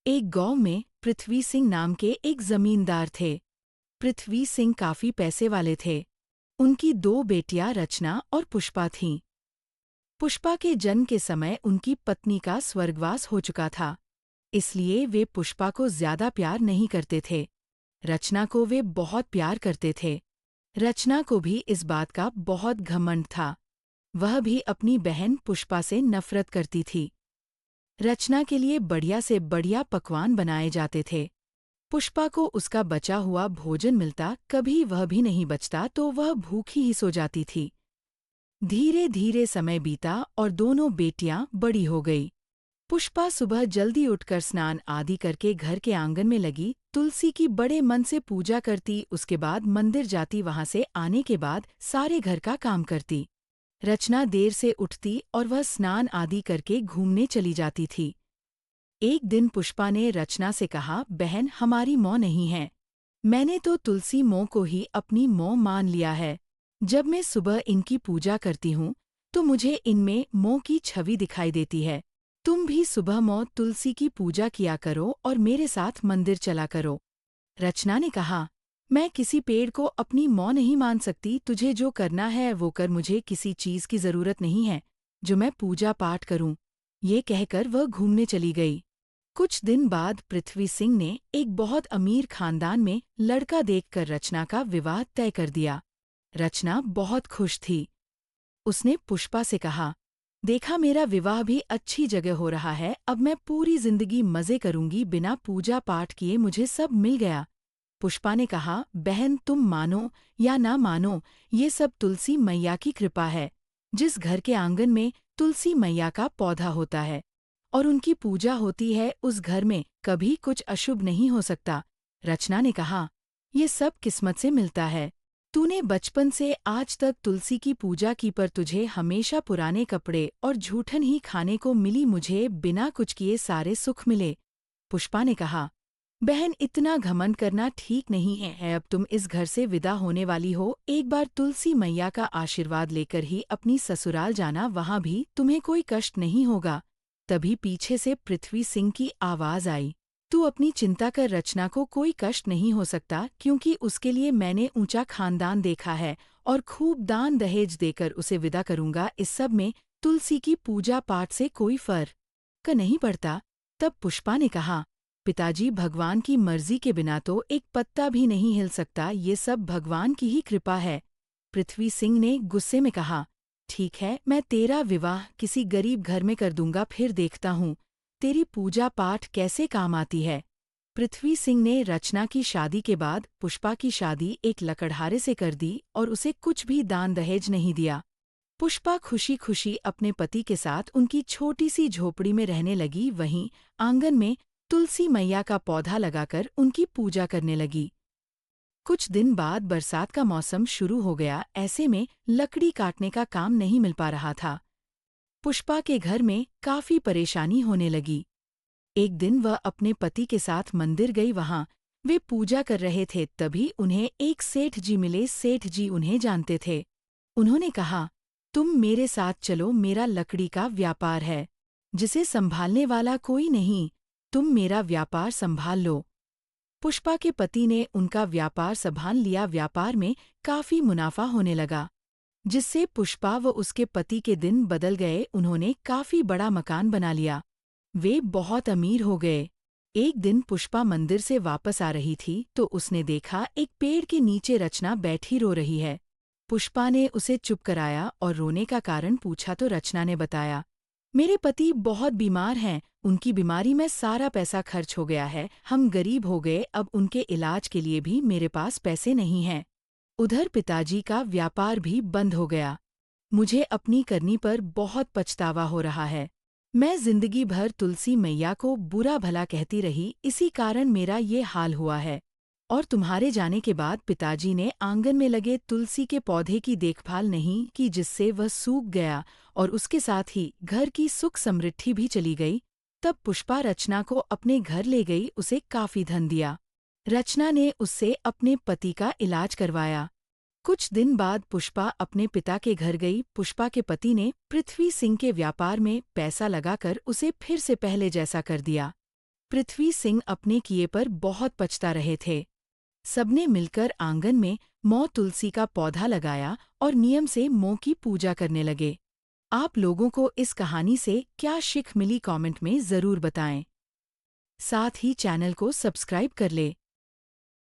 एक गांव में पृथ्वी सिंह नाम के एक जमींदार थे। पृथ्वी सिंह काफी पैसे वाले थे। उनकी दो बेटियां रचना और पुष्पा थीं। पुष्पा के जन्म के समय उनकी पत्नी का स्वर्गवास हो चुका था, इसलिए वे पुष्पा को ज्यादा प्यार नहीं करते थे। रचना को वे बहुत प्यार करते थे। रचना को भी इस बात का बहुत घमंड था। वह भी अपनी बहन पुष्पा से नफरत करती थी। रचना के लिए बढ़िया से बढ़िया पकवान बनाए जाते थे। पुष्पा को उसका बचा हुआ भोजन मिलता, कभी वह भी नहीं बचता तो वह भूखी ही सो जाती थी। धीरे धीरे समय बीता और दोनों बेटियां बड़ी हो गई। पुष्पा सुबह जल्दी उठकर स्नान आदि करके घर के आंगन में लगी तुलसी की बड़े मन से पूजा करती, उसके बाद मंदिर जाती, वहां से आने के बाद सारे घर का काम करती। रचना देर से उठती और वह स्नान आदि करके घूमने चली जाती थी। एक दिन पुष्पा ने रचना से कहा, बहन, हमारी माँ नहीं है। मैंने तो तुलसी माँ को ही अपनी माँ मान लिया है। जब मैं सुबह इनकी पूजा करती हूँ तो मुझे इनमें माँ की छवि दिखाई देती है। तुम भी सुबह माँ तुलसी की पूजा किया करो और मेरे साथ मंदिर चला करो। रचना ने कहा, मैं किसी पेड़ को अपनी माँ नहीं मान सकती। तुझे जो करना है वो कर, मुझे किसी चीज की जरूरत नहीं है जो मैं पूजा पाठ करूं। ये कहकर वह घूमने चली गई। कुछ दिन बाद पृथ्वी सिंह ने एक बहुत अमीर खानदान में लड़का देखकर रचना का विवाह तय कर दिया। रचना बहुत खुश थी। उसने पुष्पा से कहा, देखा, मेरा विवाह भी अच्छी जगह हो रहा है। अब मैं पूरी जिंदगी मजे करूंगी, बिना पूजा पाठ किए मुझे सब मिल गया। पुष्पा ने कहा, बहन, तुम मानो या ना मानो, ये सब तुलसी मैया की कृपा है। जिस घर के आंगन में तुलसी मैया का पौधा होता है और उनकी पूजा होती है, उस घर में कभी कुछ अशुभ नहीं हो सकता। रचना ने कहा, ये सब किस्मत से मिलता है। तूने बचपन से आज तक तुलसी की पूजा की, पर तुझे हमेशा पुराने कपड़े और झूठन ही खाने को मिली, मुझे बिना कुछ किए सारे सुख मिले। पुष्पा ने कहा, बहन, इतना घमंड करना ठीक नहीं है। अब तुम इस घर से विदा होने वाली हो। एक बार तुलसी मैया का आशीर्वाद लेकर ही अपनी ससुराल जाना, वहां भी तुम्हें कोई कष्ट नहीं होगा। तभी पीछे से पृथ्वी सिंह की आवाज आई, तू अपनी चिंता कर, रचना को कोई कष्ट नहीं हो सकता, क्योंकि उसके लिए मैंने ऊंचा खानदान देखा है और खूब दान दहेज देकर उसे विदा करूंगा। इस सब में तुलसी की पूजा पाठ से कोई फर्क नहीं पड़ता। तब पुष्पा ने कहा, पिताजी, भगवान की मर्जी के बिना तो एक पत्ता भी नहीं हिल सकता। ये सब भगवान की ही कृपा है। पृथ्वी सिंह ने गुस्से में कहा, ठीक है, मैं तेरा विवाह किसी गरीब घर में कर दूंगा, फिर देखता हूँ तेरी पूजा पाठ कैसे काम आती है। पृथ्वी सिंह ने रचना की शादी के बाद पुष्पा की शादी एक लकड़हारे से कर दी और उसे कुछ भी दान दहेज नहीं दिया। पुष्पा खुशी खुशी अपने पति के साथ उनकी छोटी सी झोपड़ी में रहने लगी। वहीं आंगन में तुलसी मैया का पौधा लगाकर उनकी पूजा करने लगी। कुछ दिन बाद बरसात का मौसम शुरू हो गया। ऐसे में लकड़ी काटने का काम नहीं मिल पा रहा था। पुष्पा के घर में काफी परेशानी होने लगी। एक दिन वह अपने पति के साथ मंदिर गई। वहां वे पूजा कर रहे थे, तभी उन्हें एक सेठ जी मिले। सेठ जी उन्हें जानते थे। उन्होंने कहा, तुम मेरे साथ चलो, मेरा लकड़ी का व्यापार है जिसे संभालने वाला कोई नहीं। तुम मेरा व्यापार संभाल लो। पुष्पा के पति ने उनका व्यापार संभाल लिया। व्यापार में काफी मुनाफा होने लगा, जिससे पुष्पा व उसके पति के दिन बदल गए। उन्होंने काफी बड़ा मकान बना लिया। वे बहुत अमीर हो गए। एक दिन पुष्पा मंदिर से वापस आ रही थी तो उसने देखा एक पेड़ के नीचे रचना बैठी रो रही है। पुष्पा ने उसे चुप कराया और रोने का कारण पूछा तो रचना ने बताया, मेरे पति बहुत बीमार हैं, उनकी बीमारी में सारा पैसा खर्च हो गया है। हम गरीब हो गए, अब उनके इलाज के लिए भी मेरे पास पैसे नहीं हैं। उधर पिताजी का व्यापार भी बंद हो गया। मुझे अपनी करनी पर बहुत पछतावा हो रहा है। मैं जिंदगी भर तुलसी मैया को बुरा भला कहती रही, इसी कारण मेरा ये हाल हुआ है। और तुम्हारे जाने के बाद पिताजी ने आंगन में लगे तुलसी के पौधे की देखभाल नहीं की, जिससे वह सूख गया और उसके साथ ही घर की सुख समृद्धि भी चली गई। तब पुष्पा रचना को अपने घर ले गई, उसे काफी धन दिया। रचना ने उससे अपने पति का इलाज करवाया। कुछ दिन बाद पुष्पा अपने पिता के घर गई। पुष्पा के पति ने पृथ्वी सिंह के व्यापार में पैसा लगाकर उसे फिर से पहले जैसा कर दिया। पृथ्वी सिंह अपने किए पर बहुत पछता रहे थे। सबने मिलकर आंगन में मौ तुलसी का पौधा लगाया और नियम से मौ की पूजा करने लगे। आप लोगों को इस कहानी से क्या सीख मिली कमेंट में ज़रूर बताएं। साथ ही चैनल को सब्सक्राइब कर ले